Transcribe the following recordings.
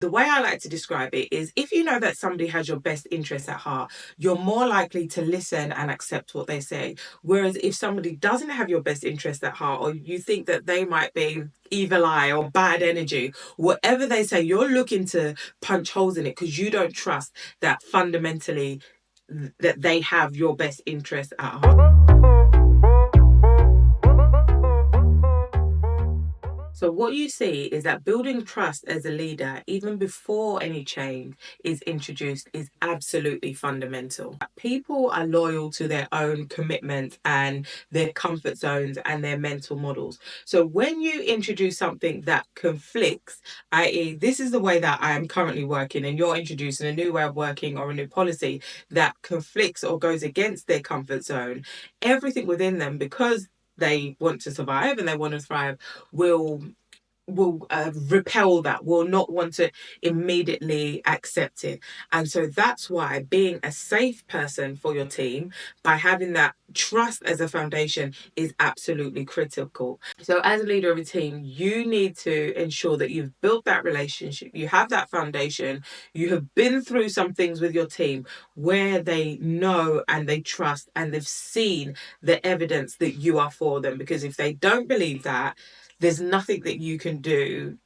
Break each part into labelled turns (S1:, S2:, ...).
S1: The way I like to describe it is if you know that somebody has your best interests at heart, you're more likely to listen and accept what they say. Whereas if somebody doesn't have your best interest at heart, or you think that they might be evil eye or bad energy, whatever they say, you're looking to punch holes in it because you don't trust that fundamentally that they have your best interest at heart. So what you see is that building trust as a leader, even before any change is introduced, is absolutely fundamental. People are loyal to their own commitments and their comfort zones and their mental models. So when you introduce something that conflicts, i.e., this is the way that I am currently working, and you're introducing a new way of working or a new policy that conflicts or goes against their comfort zone, everything within them, because they want to survive and they want to thrive, will repel that, will not want to immediately accept it. And so that's why being a safe person for your team, by having that trust as a foundation, is absolutely critical. So as a leader of a team, you need to ensure that you've built that relationship, you have that foundation, you have been through some things with your team where they know and they trust and they've seen the evidence that you are for them. Because if they don't believe that, there's nothing that you can do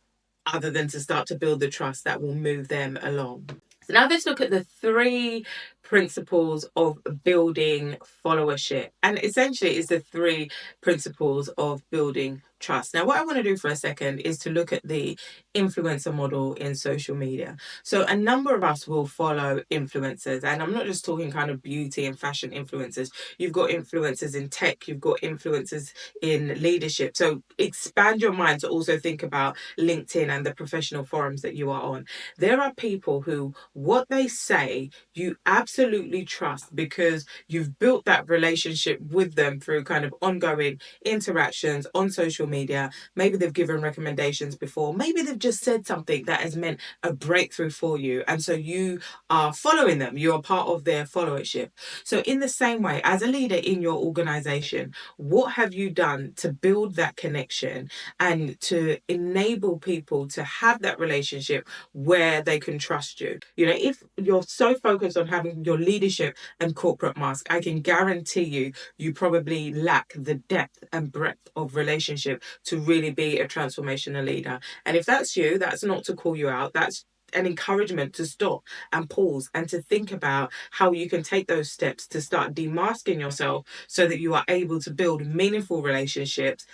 S1: other than to start to build the trust that will move them along. So now let's look at the 3 principles of building followership. And essentially it's the 3 principles of building trust. Now what I want to do for a second is to look at the influencer model in social media. So a number of us will follow influencers, and I'm not just talking kind of beauty and fashion influencers. You've got influencers in tech, you've got influencers in leadership. So expand your mind to also think about LinkedIn and the professional forums that you are on. There are people who, what they say, you absolutely trust because you've built that relationship with them through kind of ongoing interactions on social media. Maybe they've given recommendations before. Maybe they've just said something that has meant a breakthrough for you. And so you are following them. You are part of their followership. So in the same way, as a leader in your organization, what have you done to build that connection and to enable people to have that relationship where they can trust you? You know, if you're so focused on having your leadership and corporate mask, I can guarantee you probably lack the depth and breadth of relationship to really be a transformational leader. And if that's you, that's not to call you out. That's an encouragement to stop and pause and to think about how you can take those steps to start demasking yourself so that you are able to build meaningful relationships,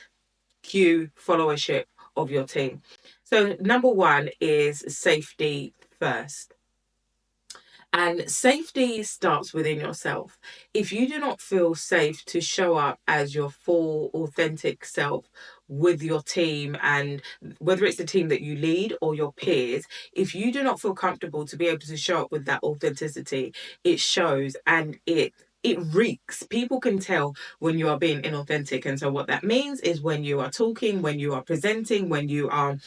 S1: cue followership of your team. So number 1 is safety first. And safety starts within yourself. If you do not feel safe to show up as your full, authentic self with your team, and whether it's the team that you lead or your peers, if you do not feel comfortable to be able to show up with that authenticity, it shows and it reeks. People can tell when you are being inauthentic. And so what that means is when you are talking, when you are presenting, when you are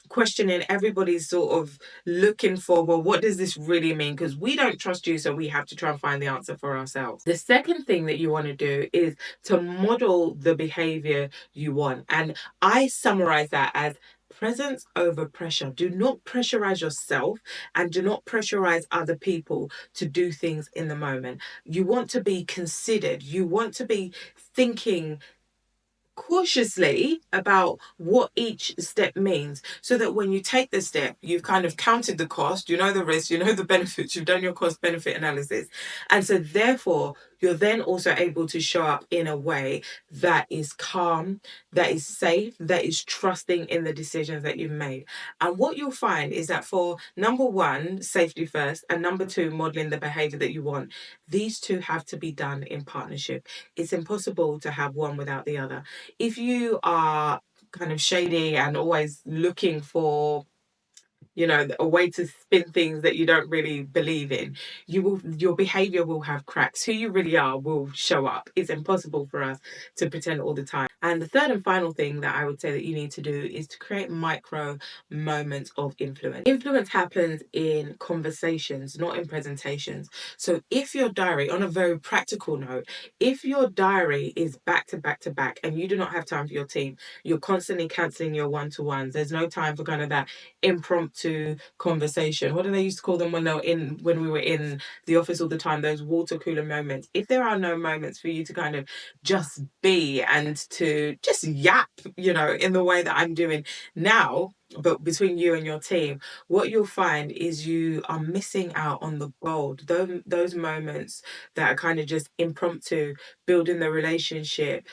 S1: questioning, everybody's sort of looking for, well, what does this really mean? Because we don't trust you, so we have to try and find the answer for ourselves. The second thing that you want to do is to model the behavior you want. And I summarize that as presence over pressure. Do not pressurize yourself and do not pressurize other people to do things in the moment. You want to be considered. You want to be thinking cautiously about what each step means, so that when you take the step, you've kind of counted the cost, you know the risk, you know the benefits, you've done your cost benefit analysis. And so therefore you're then also able to show up in a way that is calm, that is safe, that is trusting in the decisions that you've made. And what you'll find is that for number 1, safety first, and number 2, modeling the behavior that you want, these 2 have to be done in partnership. It's impossible to have one without the other. If you are kind of shady and always looking for, you know, a way to spin things that you don't really believe in, your behavior will have cracks. Who you really are will show up. It's impossible for us to pretend all the time. And the third and final thing that I would say that you need to do is to create micro moments of influence. Influence happens in conversations, not in presentations. So if your diary, on a very practical note, if your diary is back to back to back and you do not have time for your team, you're constantly cancelling your one-to-ones, there's no time for kind of that impromptu to conversation. What do they used to call them when we were in the office all the time? Those water cooler moments. If there are no moments for you to kind of just be and to just yap, in the way that I'm doing now, but between you and your team, what you'll find is you are missing out on the gold. Those moments that are kind of just impromptu, building the relationship,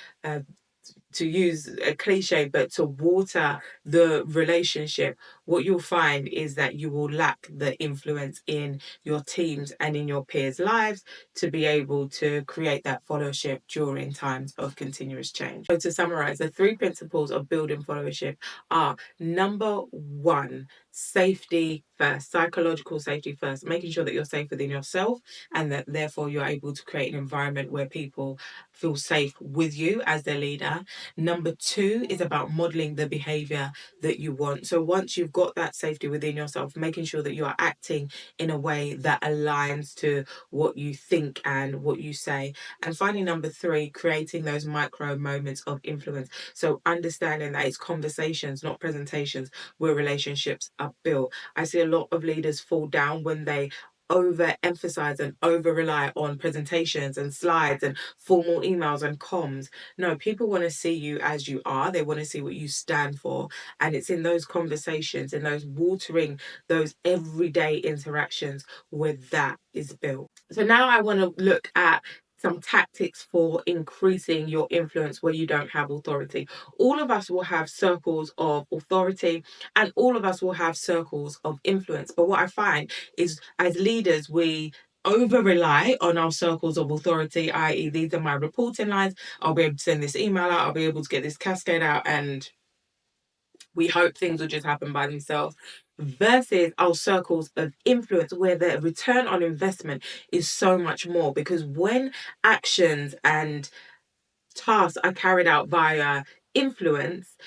S1: to use a cliche, but to water the relationship, what you'll find is that you will lack the influence in your teams and in your peers' lives to be able to create that followership during times of continuous change. So to summarize, the 3 principles of building followership are: number 1, safety first, psychological safety first, making sure that you're safe within yourself and that therefore you're able to create an environment where people feel safe with you as their leader. Number 2 is about modeling the behavior that you want. So once you've got that safety within yourself, making sure that you are acting in a way that aligns to what you think and what you say. And finally, number 3, creating those micro moments of influence. So understanding that it's conversations, not presentations, where relationships are built. I see a lot of leaders fall down when they overemphasize and over rely on presentations and slides and formal emails and comms. No, people want to see you as you are. They want to see what you stand for. And it's in those conversations, in those watering, those everyday interactions where that is built. So now I want to look at some tactics for increasing your influence where you don't have authority. All of us will have circles of authority and all of us will have circles of influence. But what I find is as leaders, we over rely on our circles of authority, i.e., these are my reporting lines. I'll be able to send this email out, I'll be able to get this cascade out, and we hope things will just happen by themselves. Versus our circles of influence, where the return on investment is so much more. Because when actions and tasks are carried out via influence,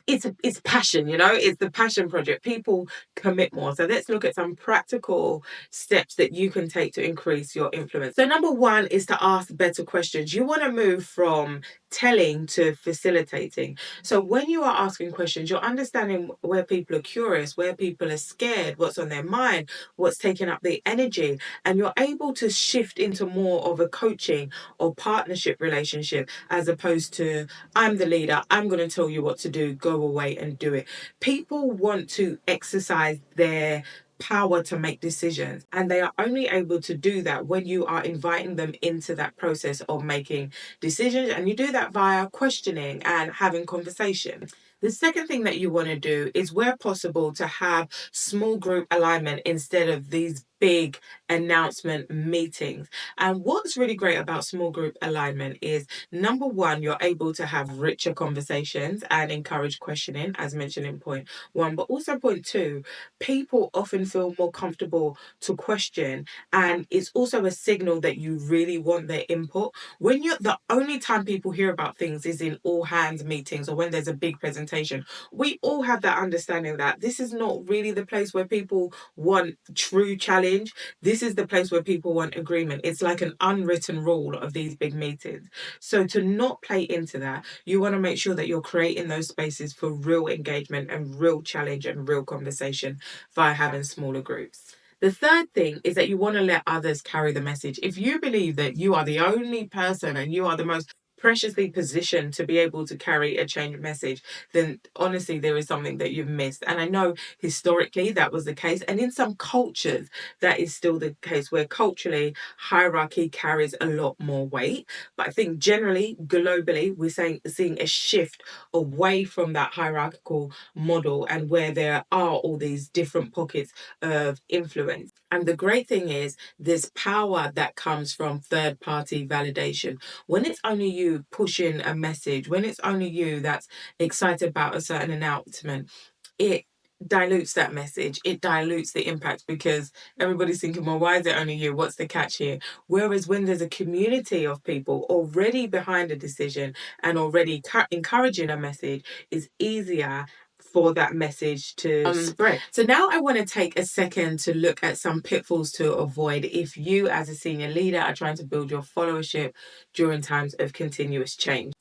S1: it's passion, it's the passion project. People commit more. So let's look at some practical steps that you can take to increase your influence. So number 1 is to ask better questions. You want to move from telling to facilitating. So when you are asking questions, you're understanding where people are curious, where people are scared, what's on their mind, what's taking up the energy, and you're able to shift into more of a coaching or partnership relationship as opposed to, I'm the leader, I'm going to tell you what to do, go away and do it. People want to exercise their power to make decisions, and they are only able to do that when you are inviting them into that process of making decisions, and you do that via questioning and having conversation. The second thing that you want to do is, where possible, to have small group alignment instead of these big announcement meetings. And what's really great about small group alignment is, number 1, you're able to have richer conversations and encourage questioning, as mentioned in point 1, but also point 2, people often feel more comfortable to question, and it's also a signal that you really want their input. When you're the only time people hear about things is in all hands meetings or when there's a big presentation, we all have that understanding that this is not really the place where people want true challenge. This is the place where people want agreement. It's like an unwritten rule of these big meetings. So to not play into that, you want to make sure that you're creating those spaces for real engagement and real challenge and real conversation via having smaller groups. The third thing is that you want to let others carry the message. If you believe that you are the only person and you are the most preciously positioned to be able to carry a change message, then honestly, there is something that you've missed. And I know historically that was the case. And in some cultures, that is still the case, where culturally hierarchy carries a lot more weight. But I think generally, globally, we're seeing a shift away from that hierarchical model, and where there are all these different pockets of influence. And the great thing is, there's power that comes from third party validation. When it's only you pushing a message, when it's only you that's excited about a certain announcement, it dilutes that message. It dilutes the impact, because everybody's thinking, well, why is it only you? What's the catch here? Whereas when there's a community of people already behind a decision and already encouraging a message, it's easier for that message to spread. So now I want to take a second to look at some pitfalls to avoid if you as a senior leader are trying to build your followership during times of continuous change.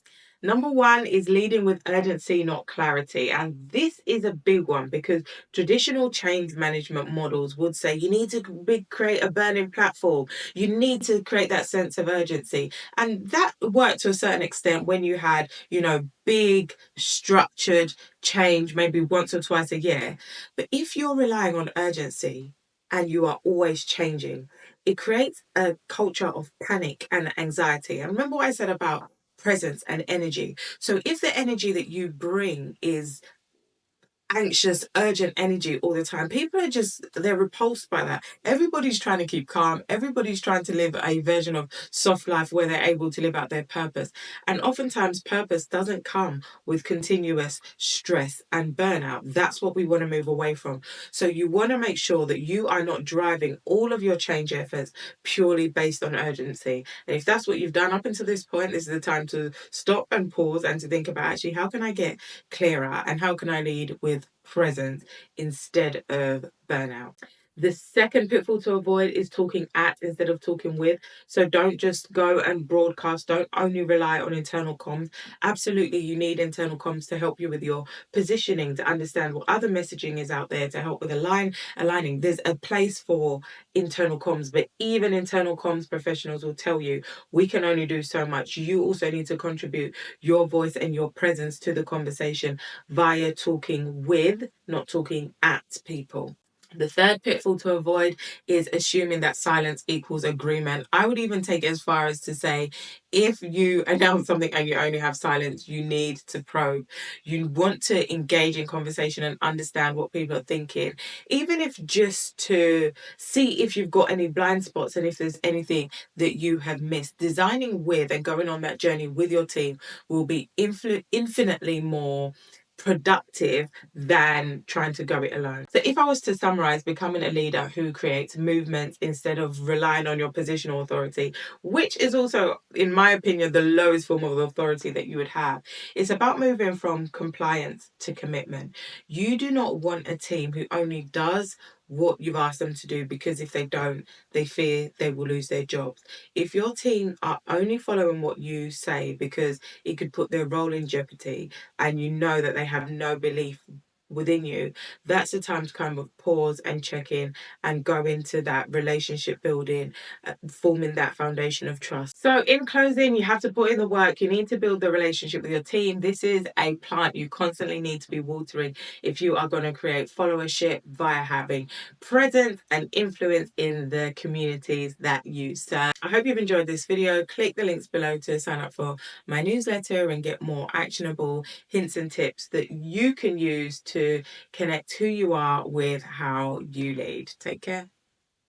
S1: Number one is leading with urgency, not clarity. And this is a big one because traditional change management models would say you need to create a burning platform. You need to create that sense of urgency. And that worked to a certain extent when you had, big structured change, maybe once or twice a year. But if you're relying on urgency and you are always changing, it creates a culture of panic and anxiety. And remember what I said about presence and energy. So if the energy that you bring is anxious, urgent energy all the time, people are they're repulsed by that. Everybody's trying to keep calm. Everybody's trying to live a version of soft life where they're able to live out their purpose. And oftentimes purpose doesn't come with continuous stress and burnout. That's what we want to move away from. So you want to make sure that you are not driving all of your change efforts purely based on urgency. And if that's what you've done up until this point, this is the time to stop and pause and to think about, actually, how can I get clearer and how can I lead with presence instead of burnout? The second pitfall to avoid is talking at instead of talking with. So don't just go and broadcast. Don't only rely on internal comms. Absolutely, you need internal comms to help you with your positioning, to understand what other messaging is out there, to help with aligning. There's a place for internal comms, but even internal comms professionals will tell you we can only do so much. You also need to contribute your voice and your presence to the conversation via talking with, not talking at people. The third pitfall to avoid is assuming that silence equals agreement. I would even take it as far as to say, if you announce something and you only have silence, you need to probe. You want to engage in conversation and understand what people are thinking, even if just to see if you've got any blind spots and if there's anything that you have missed. Designing with and going on that journey with your team will be infinitely more productive than trying to go it alone. So if I was to summarize becoming a leader who creates movements instead of relying on your positional authority, which is also, in my opinion, the lowest form of authority that you would have, it's about moving from compliance to commitment. You do not want a team who only does what you've asked them to do because if they don't, they fear they will lose their jobs. If your team are only following what you say because it could put their role in jeopardy, and you know that they have no belief within you, that's the time to kind of pause and check in and go into that relationship building, forming that foundation of trust. So in closing, you have to put in the work. You need to build the relationship with your team. This is a plant you constantly need to be watering if you are going to create followership via having presence and influence in the communities that you serve. I hope you've enjoyed this video. Click the links below to sign up for my newsletter and get more actionable hints and tips that you can use to connect who you are with how you lead. Take care.